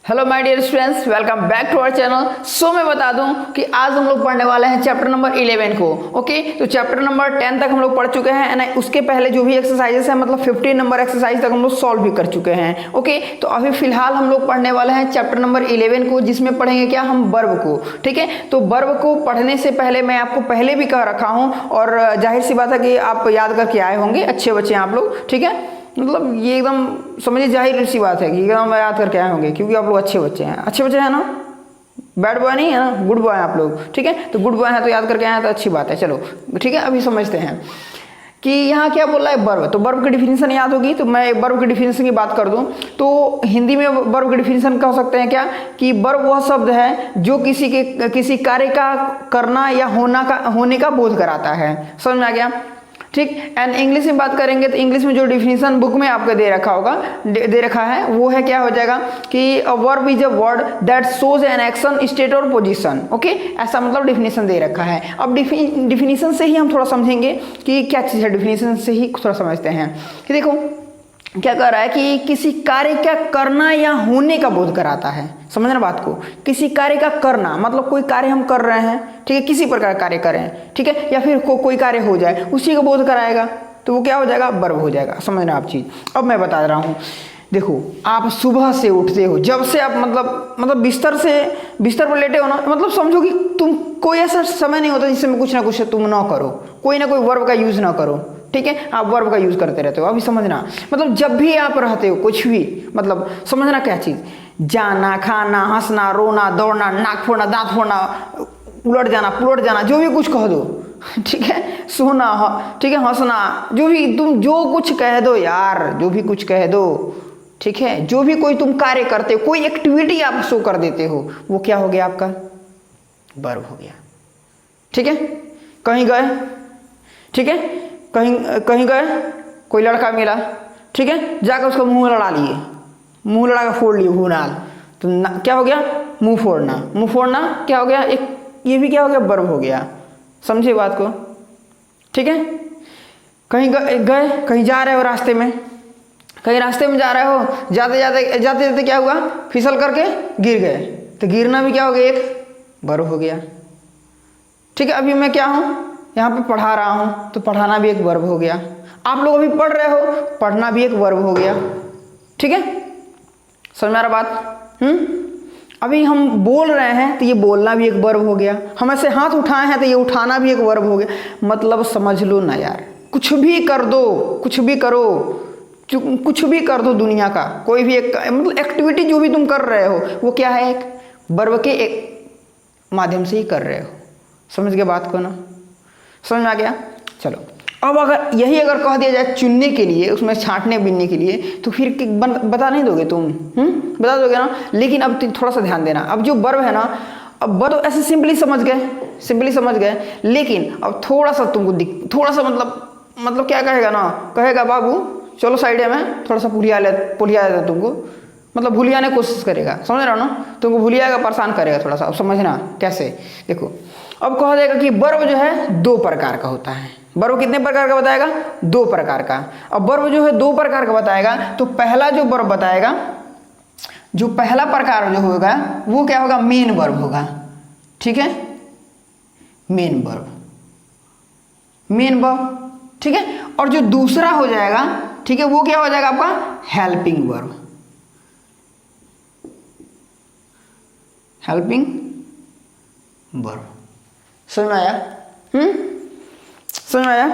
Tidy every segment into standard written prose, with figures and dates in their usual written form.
Hello my dear students, welcome back to our channel. So मैं बता दूं कि आज हम लोग पढ़ने वाले हैं चैप्टर नंबर 11 को। ओके, तो चैप्टर नंबर 10 तक हम लोग पढ़ चुके हैं एंड उसके पहले जो भी एक्सरसाइजेस हैं मतलब 15 नंबर एक्सरसाइज तक हम लोग सॉल्व भी कर चुके हैं। ओके, तो अभी फिलहाल हम लोग पढ़ने वाले हैं चैप्टर नंबर 11 को, जिसमें पढ़ेंगे क्या हम वर्ब को। ठीक है, तो वर्ब को पढ़ने से पहले मैं आपको पहले भी कह रखा हूँ और जाहिर सी बात है कि आप याद करके आए होंगे, अच्छे बच्चे हैं आप लोग। ठीक है, मतलब ये एकदम समझिए जाहिर सी बात है कि एकदम याद करके आए होंगे क्योंकि आप लोग अच्छे बच्चे हैं। अच्छे बच्चे हैं ना, बैड बॉय नहीं है ना, गुड बॉय हैं आप लोग। ठीक है, तो गुड बॉय हैं तो याद करके आए हैं तो अच्छी बात है। चलो ठीक है, अभी समझते हैं कि यहाँ क्या बोल रहा है वर्ब। तो वर्ब की डिफिनीशन याद होगी, तो मैं वर्ब की डिफिनीशन की बात कर दूं तो हिंदी में वर्ब की डिफिनीशन कह सकते हैं क्या कि वर्ब वह शब्द है जो किसी कार्य का करना या होने का बोध कराता है। समझ में आ गया? ठीक। एंड इंग्लिश में बात करेंगे तो इंग्लिश में जो डिफिनीशन बुक में आपको दे रखा है वो है, क्या हो जाएगा कि a verb is a word that shows an action, state और पोजीशन। ओके, ऐसा मतलब डिफिनीशन दे रखा है। अब डिफिनीशन से ही हम थोड़ा समझेंगे कि क्या चीज़ है, डिफिनीशन से ही थोड़ा समझते हैं कि देखो क्या कह रहा है कि किसी कार्य का करना या होने का बोध कराता है। समझना बात को, किसी कार्य का करना मतलब कोई कार्य हम कर रहे हैं, ठीक है, किसी प्रकार का कार्य करें, ठीक है, या फिर कोई कार्य हो जाए उसी का बोध कराएगा तो वो क्या हो जाएगा, वर्ब हो जाएगा। समझना आप चीज़। अब मैं बता रहा हूँ, देखो आप सुबह से उठते हो, जब से आप मतलब बिस्तर पर लेटे हो ना, मतलब समझो कि तुम कोई ऐसा समय नहीं होता जिसमें कुछ ना कुछ तुम ना करो, कोई ना कोई वर्ब का यूज ना करो। ठीक है, आप वर्ब का यूज करते रहते हो। अभी समझना, मतलब जब भी आप रहते हो कुछ भी, मतलब समझना क्या चीज, जाना, खाना, हंसना, रोना, दौड़ना, नाक फोड़ना, दांत फोड़ना, उलट जाना, पुलट जाना, जो भी कुछ कह दो। ठीक है, सोना, ठीक है, हंसना, जो भी तुम जो कुछ कह दो यार, जो भी कुछ कह दो। ठीक है, जो भी कोई तुम कार्य करते हो, कोई एक्टिविटी आप शो कर देते हो, वो क्या हो गया आपका, वर्ब हो गया। ठीक है, कहीं गए, ठीक है, कहीं गए, कोई लड़का मिला, ठीक है, जाकर उसका मुंह लड़ा लिए, मुंह लड़ा के फोड़ लिए भूनाल, तो क्या हो गया, मुंह फोड़ना। मुंह फोड़ना क्या हो गया, एक ये भी क्या हो गया, वर्ब हो गया। समझिए बात को। ठीक है, कहीं गए, कहीं जा रहे हो रास्ते में, कहीं रास्ते में जा रहे हो, जाते जाते क्या हुआ, फिसल करके गिर गए, तो गिरना भी क्या हो गया, एक वर्ब हो गया। ठीक है, अभी मैं क्या हूँ, यहाँ पे पढ़ा रहा हूँ तो पढ़ाना भी एक वर्ब हो गया। आप लोग अभी पढ़ रहे हो, पढ़ना भी एक वर्ब हो गया। ठीक है, समझ में आ रहा बात? अभी हम बोल रहे हैं तो ये बोलना भी एक वर्ब हो गया। हम ऐसे हाथ उठाए हैं तो ये उठाना भी एक वर्ब हो गया। मतलब समझ लो ना यार, कुछ भी कर दो, कुछ भी करो, कुछ भी कर दो दुनिया का, कोई भी एक मतलब एक्टिविटी जो भी तुम कर रहे हो वो क्या है, एक वर्ब के एक माध्यम से ही कर रहे हो। समझ गए बात को ना, समझ में आ गया? चलो, अब अगर कह दिया जाए चुनने के लिए, उसमें छांटने बीनने के लिए, तो फिर बता नहीं दोगे तुम? बता दोगे ना। लेकिन अब थोड़ा सा ध्यान देना, अब जो वर्ब है ना, अब वर्ब ऐसे सिंपली समझ गए, लेकिन अब थोड़ा सा तुमको थोड़ा सा मतलब क्या कहेगा ना, कहेगा बाबू चलो साइड में थोड़ा सा भुलिया देता तुमको, मतलब भुलियाने की कोशिश करेगा। समझ रहा हो ना, तुमको भुलियाएगा, परेशान करेगा थोड़ा सा। अब समझना कैसे, देखो अब कह देगा कि वर्ब जो है दो प्रकार का होता है। वर्ब कितने प्रकार का बताएगा, दो प्रकार का। अब वर्ब जो है दो प्रकार का बताएगा, तो पहला जो वर्ब बताएगा, जो पहला प्रकार जो होगा वो क्या होगा, मेन वर्ब होगा। ठीक है, मेन वर्ब, ठीक है। और जो दूसरा हो जाएगा, ठीक है, वो क्या हो जाएगा आपका, हेल्पिंग वर्ब। Helping verb. समझ में आया? समझ में आया?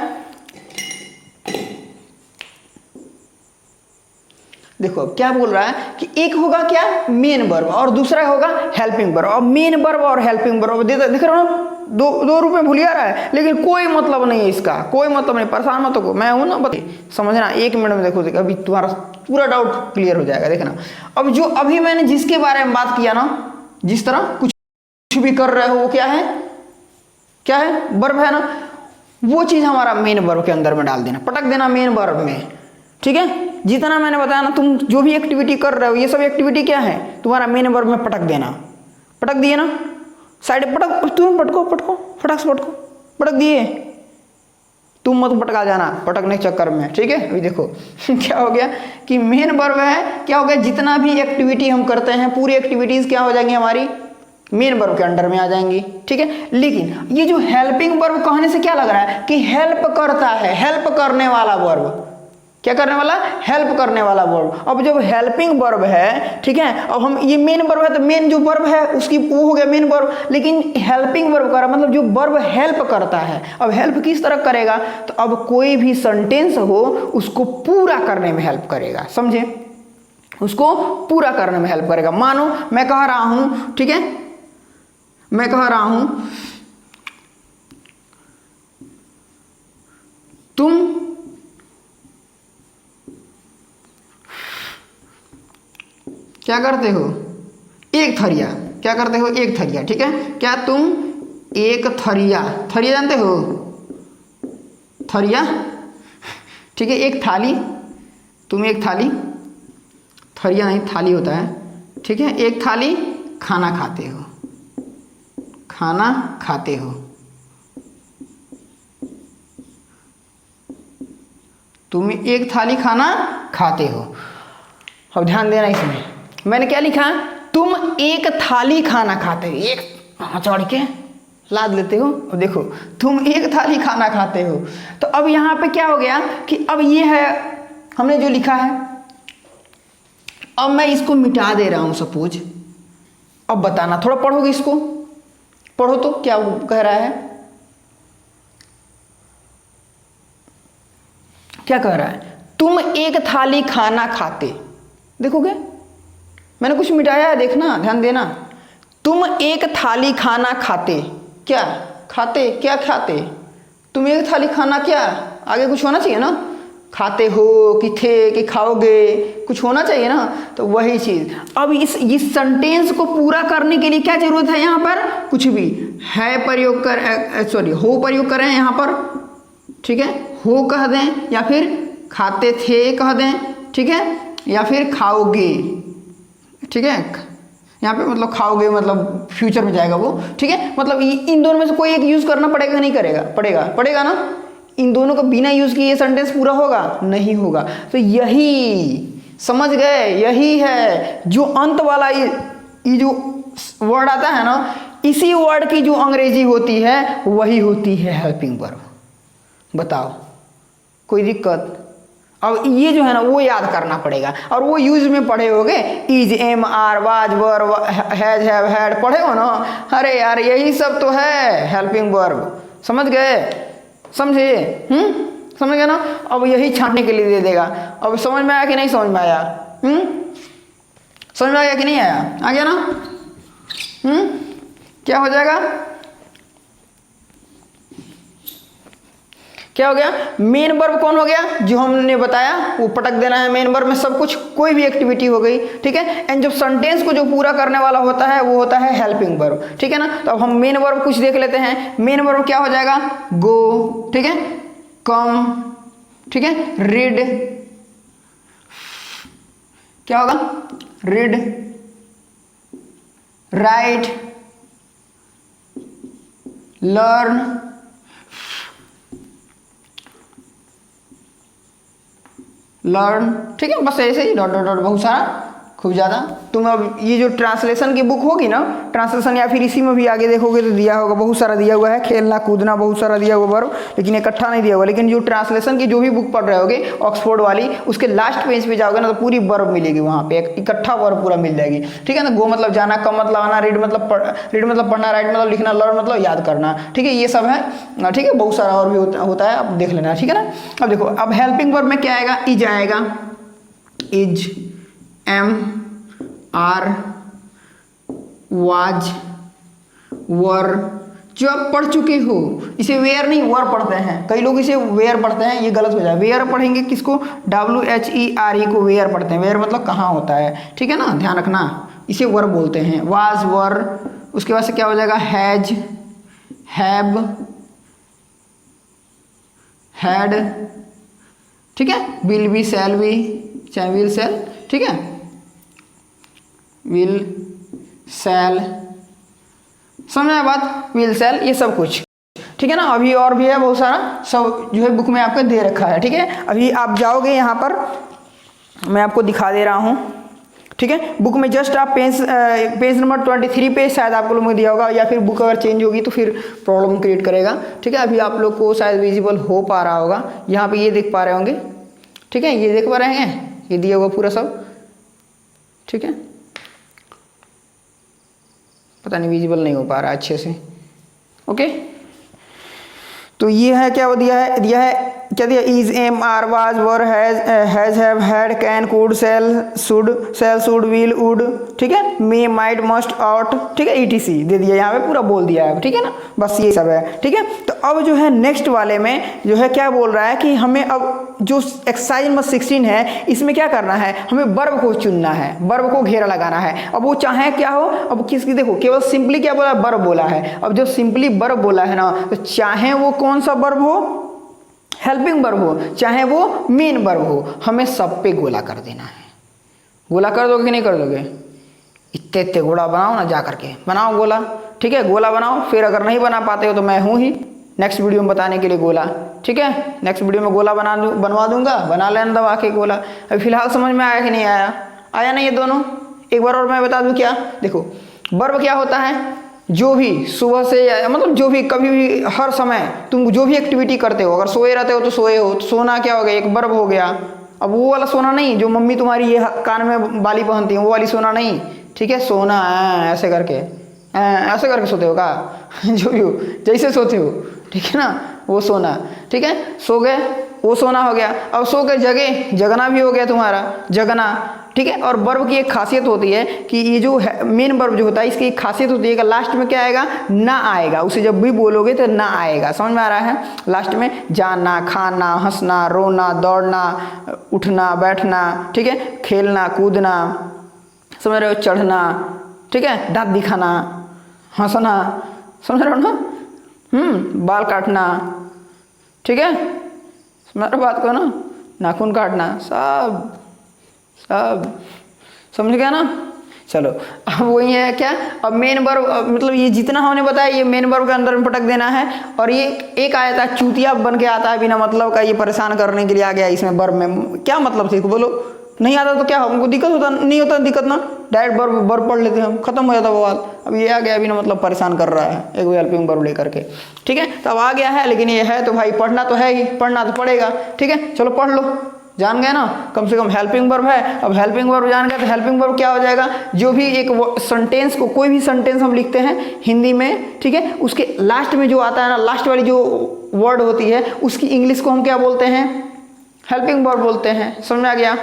देखो क्या बोल रहा है कि एक होगा क्या, मेन वर्ब, और दूसरा होगा हेल्पिंग वर्ब। और मेन वर्ब और हेल्पिंग वर्ब देख रहे हो ना, दो रूप में भूलिया रहा है, लेकिन कोई मतलब नहीं है इसका, कोई मतलब नहीं। परेशान मत हो, मैं हूं ना, समझना। 1 मिनट में देखो अभी तुम्हारा पूरा डाउट क्लियर हो जाएगा। देखना, अब जो अभी मैंने जिसके बारे में बात किया ना, जिस तरह कुछ भी कर रहे हो वो क्या है, वर्ब है ना, वो चीज हमारा मेन वर्ब के अंदर में डाल देना, पटक देना मेन वर्ब में। ठीक है, जितना मैंने बताया ना, तुम जो भी एक्टिविटी कर रहे हो, ये सब एक्टिविटी क्या है, तुम्हारा मेन वर्ब में पटक देना। पटक दिए ना, साइड पटक, तुम पटको, फटाक से पटक दिए, तुम मत पटका जाना पटकने के चक्कर में, ठीक है। अभी देखो क्या हो गया कि मेन वर्ब है, क्या हो गया, जितना भी एक्टिविटी हम करते हैं पूरी एक्टिविटीज क्या हो जाएंगी हमारी मेन वर्ब के अंडर में आ जाएंगी, ठीक है। लेकिन ये जो हेल्पिंग वर्ब कहने से क्या लग रहा है कि हेल्प करता है, हेल्प करने वाला वर्ब, क्या करने वाला, हेल्प करने वाला वर्ब। अब जब हेल्पिंग वर्ब है, ठीक है, अब हम ये मेन वर्ब है तो मेन जो वर्ब है उसकी वो हो गया मेन वर्ब, लेकिन हेल्पिंग वर्ब कर मतलब जो वर्ब हेल्प करता है। अब हेल्प किस तरह करेगा, तो अब कोई भी सेंटेंस हो उसको पूरा करने में हेल्प करेगा, समझे, उसको पूरा करने में हेल्प करेगा। मानो मैं कह रहा हूं, ठीक है, मैं कह रहा हूं तुम क्या करते हो, एक थरिया, क्या करते हो, एक थरिया, ठीक है। क्या तुम एक थरिया, थरिया जानते हो, थरिया, ठीक है, एक थाली, तुम एक थाली, थरिया नहीं थाली होता है, ठीक है, एक थाली खाना खाते हो, खाना खाते हो, तुम एक थाली खाना खाते हो। अब ध्यान देना इसमें, मैंने क्या लिखा, तुम एक थाली खाना खाते हो, एक चढ़ के लाद लेते हो, और देखो तुम एक थाली खाना खाते हो। तो अब यहाँ पे क्या हो गया कि अब ये है हमने जो लिखा है, अब मैं इसको मिटा दे रहा हूं सपोज। अब बताना, थोड़ा पढ़ोगे इसको, पढ़ो तो क्या कह रहा है, क्या कह रहा है, तुम एक थाली खाना खाते, देखोगे मैंने कुछ मिटाया है, देखना ध्यान देना, तुम एक थाली खाना खाते, क्या खाते, क्या खाते, तुम एक थाली खाना, क्या आगे कुछ होना चाहिए ना, खाते हो कि थे कि खाओगे, कुछ होना चाहिए ना, तो वही चीज। अब इस सेंटेंस को पूरा करने के लिए क्या जरूरत है, यहाँ पर कुछ भी है प्रयोग कर, सॉरी हो प्रयोग करें यहाँ पर, ठीक है, हो कह दें या फिर खाते थे कह दें, ठीक है, या फिर खाओगे, ठीक है, यहाँ पे मतलब खाओगे मतलब फ्यूचर में जाएगा वो, ठीक है, मतलब इन दोनों में से कोई एक यूज करना पड़ेगा, नहीं करेगा, पड़ेगा, पड़ेगा ना, इन दोनों को बिना यूज किए ये सेंटेंस पूरा होगा, नहीं होगा। तो यही समझ गए, यही है जो अंत वाला ये जो वर्ड आता है ना, इसी वर्ड की जो अंग्रेजी होती है वही होती है हेल्पिंग वर्ब। बताओ कोई दिक्कत। अब ये जो है ना वो याद करना पड़ेगा, और वो यूज में पढ़े होगे, is, am, are, was, were, has, have, had, पढ़े हो ना। अरे यार यही सब तो है हेल्पिंग वर्ब, समझ गए, समझे, समझ गए ना। अब यही छांटने के लिए दे देगा। अब समझ में आया कि नहीं समझ में आया, समझ में आ गया कि नहीं आया, आ गया ना, क्या हो जाएगा, क्या हो गया, मेन वर्ब कौन हो गया, जो हमने बताया वो पटक देना है मेन वर्ब में सब कुछ, कोई भी एक्टिविटी हो गई, ठीक है। एंड जब सेंटेंस को जो पूरा करने वाला होता है वो होता है हेल्पिंग वर्ब, ठीक है ना। तो अब हम मेन वर्ब कुछ देख लेते हैं। मेन वर्ब क्या हो जाएगा, गो, ठीक है, कम, ठीक है, रीड, क्या होगा, रीड, राइट, लर्न, लर्न, ठीक है, बस ऐसे ही डॉट डॉट डॉट बहुत सारा, खूब ज़्यादा। तुम अब ये जो ट्रांसलेशन की बुक होगी ना, ट्रांसलेशन या फिर इसी में भी आगे देखोगे तो दिया होगा, बहुत सारा दिया हुआ है, खेलना कूदना बहुत सारा दिया हुआ वर्ब, लेकिन इकट्ठा नहीं दिया हुआ। लेकिन जो ट्रांसलेशन की जो भी बुक पढ़ रहे होगे ऑक्सफोर्ड वाली, उसके लास्ट पेज पे जाओगे ना तो पूरी वर्ब मिलेगी वहाँ पे, एक इकट्ठा वर्ब पूरा मिल जाएगी, ठीक है ना। गो मतलब जाना, कम मतलब आना, रीड मतलब पढ़ना, राइट मतलब लिखना, लर्न मतलब याद करना, ठीक है, ये सब है, ठीक है। बहुत सारा और भी होता है, आप देख लेना, ठीक है ना। अब देखो, अब हेल्पिंग वर्ब में क्या आएगा, इज आएगा, इज, एम, आर, वाज, वर, जो आप पढ़ चुके हो। इसे वेयर नहीं वर पढ़ते हैं, कई लोग इसे वेयर पढ़ते हैं, ये गलत हो जाए। वेयर पढ़ेंगे किसको, WHERE को वेयर पढ़ते हैं, वेयर मतलब कहाँ होता है, ठीक है ना, ध्यान रखना, इसे वर बोलते हैं। वाज, वर, उसके बाद से क्या हो जाएगा, हैज, हैव, हैड, ठीक है, विल बी, शैल बी, चाहे विल, शैल, ठीक है, विल, शैल, समझ में बात, विल, शैल, ये सब कुछ। ठीक है ना। अभी और भी है बहुत सारा, सब जो है बुक में आपको दे रखा है, ठीक है। अभी आप जाओगे यहाँ पर, मैं आपको दिखा दे रहा हूँ, ठीक है। बुक में जस्ट आप पेज नंबर 23 पे शायद आप लोगों को दिया होगा, या फिर बुक अगर चेंज होगी तो फिर प्रॉब्लम क्रिएट करेगा, ठीक है। अभी आप लोग को शायद विजिबल हो पा रहा होगा, यहाँ पे ये देख पा रहे होंगे, ठीक है, ये देख पा रहे हैं, ये दिया होगा पूरा सब, ठीक है। पता नहीं विजिबल नहीं हो पा रहा अच्छे से, ओके। तो ये है क्या वो दिया है क्या दिया, is, am, are, was, were, has, have, had, can, could, shall, should, will, would, ठीक है, मे, माइट, मस्ट, ऑट, ठीक है, ETC दे दिया, यहाँ पे पूरा बोल दिया है, ठीक है ना। बस ये सब है, ठीक है। तो अब जो है नेक्स्ट वाले में जो है क्या बोल रहा है कि हमें अब जो एक्सरसाइज नंबर 16 है, इसमें क्या करना है, हमें वर्ब को चुनना है, वर्ब को घेरा लगाना है। अब वो चाहे क्या हो, अब किसकी, देखो केवल सिंपली क्या बोला, वर्ब बोला है। अब जो सिंपली वर्ब बोला है ना, तो चाहे वो कौन सा वर्ब हो, हेल्पिंग वर्ब हो, चाहे वो मेन वर्ब हो, हमें सब पे गोला कर देना है। गोला कर दोगे कि नहीं कर दोगे, इतने गोला बनाओ ना, जा करके बनाओ गोला, ठीक है, गोला बनाओ। फिर अगर नहीं बना पाते हो तो मैं हूँ ही नेक्स्ट वीडियो में बताने के लिए गोला, ठीक है। नेक्स्ट वीडियो में गोला बनवा दूंगा, बना लेना दबा के गोला। अभी फिलहाल समझ में आया कि नहीं आया नहीं ये दोनों। एक बार और मैं बता दूं क्या, देखो वर्ब क्या होता है, जो भी सुबह से मतलब जो भी कभी भी हर समय तुम जो भी एक्टिविटी करते हो, अगर सोए रहते हो तो सोए हो, तो सोना क्या हो गया, एक वर्ब हो गया। अब वो वाला सोना नहीं जो मम्मी तुम्हारी ये कान में बाली पहनती है, वो वाली सोना नहीं, ठीक है। सोना ऐसे करके सोते हो का जो भी हो, जैसे सोते हो, ठीक है ना, वो सोना, ठीक है। सो गए, वो सोना हो गया। अब सो के जगना भी हो गया तुम्हारा, जगना, ठीक है। और वर्ब की एक खासियत होती है कि ये जो मेन वर्ब जो होता है, इसकी एक खासियत होती है कि लास्ट में क्या आएगा, ना आएगा। उसे जब भी बोलोगे तो ना आएगा, समझ में आ रहा है। लास्ट में जाना, खाना, हंसना, रोना, दौड़ना, उठना, बैठना, ठीक है, खेलना, कूदना, समझ रहे हो, चढ़ना, ठीक है, दांत दिखाना, हंसना, समझ रहे हो ना, बाल काटना, ठीक है, समझ रहे बात को ना, नाखून काटना, सब समझ गया ना। चलो अब वही है क्या, अब मेन वर्ब मतलब ये जितना हमने बताया ये मेन वर्ब के अंदर में पटक देना है। और ये एक आया था चूतिया बन के आता है बिना मतलब का, ये परेशान करने के लिए आ गया इसमें वर्ब में। क्या मतलब थी बोलो, नहीं आता तो क्या हमको दिक्कत होता, नहीं होता दिक्कत ना, डायरेक्ट वर्ब पढ़ लेते हम, खत्म हो जाता वो बात। अब ये आ गया बिना मतलब परेशान कर रहा है एक हेल्पिंग वर्ब लेकर के, ठीक है। तो अब आ गया है, लेकिन ये है तो भाई पढ़ना तो है ही, पढ़ना तो पड़ेगा, ठीक है। चलो पढ़ लो, जान गए ना, कम से कम हेल्पिंग वर्ब है। अब हेल्पिंग वर्ब जान गए तो हेल्पिंग वर्ब क्या हो जाएगा, जो भी एक सेंटेंस को, कोई भी सेंटेंस हम लिखते हैं हिंदी में, ठीक है, उसके लास्ट में जो आता है ना, लास्ट वाली जो वर्ड होती है उसकी इंग्लिश को हम क्या बोलते हैं, हेल्पिंग वर्ब बोलते हैं। समझ में आ गया,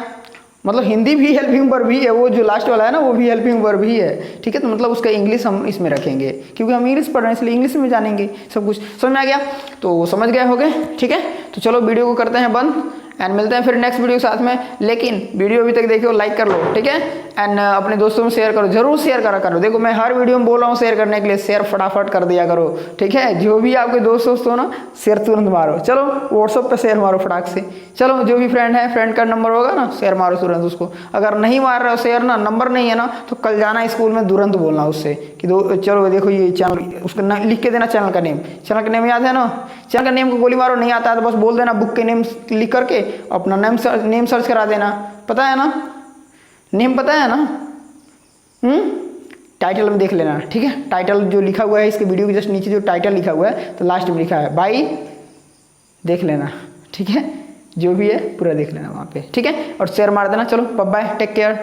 मतलब हिंदी भी हेल्पिंग वर्ब ही है, वो जो लास्ट वाला है ना वो भी हेल्पिंग वर्ब ही है, ठीक है। तो मतलब उसका इंग्लिश हम इसमें रखेंगे, क्योंकि हम इंग्लिश पढ़ रहे हैं इसलिए इंग्लिश में जानेंगे सब कुछ। समझ में आ गया, तो समझ गए होगे, ठीक है। तो चलो वीडियो को करते हैं बंद एंड मिलते हैं फिर नेक्स्ट वीडियो के साथ में। लेकिन वीडियो अभी तक देखियो, लाइक कर लो, ठीक है, एंड अपने दोस्तों में शेयर करो, जरूर शेयर करा करो। देखो मैं हर वीडियो में बोल रहा हूँ शेयर करने के लिए, शेयर फटाफट कर दिया करो, ठीक है। जो भी आपके दोस्त हो ना, शेयर तुरंत मारो, चलो व्हाट्सअप पे शेयर मारो फटाक से, चलो जो भी फ्रेंड है, फ्रेंड का नंबर होगा ना, शेयर मारो तुरंत उसको। अगर नहीं मार रहे हो शेयर ना, नंबर नहीं है ना, तो कल जाना स्कूल में तुरंत बोलना उससे कि चलो देखो ये चैनल, उसका लिख के देना चैनल का नेम, चैनल का नेम याद है ना, चैनल का नेम को गोली मारो, नहीं आता है तो बस बोल देना बुक के नेम लिख करके अपना नेम सर्च करा देना, पता है ना, नेम पता है ना, टाइटल में देख लेना, ठीक है। टाइटल जो लिखा हुआ है इसके वीडियो के जस्ट नीचे जो टाइटल लिखा हुआ है, तो लास्ट में लिखा है भाई, देख लेना, ठीक है, जो भी है पूरा देख लेना वहाँ पे, ठीक है। और शेयर मार देना, चलो बाय बाय, टेक केयर।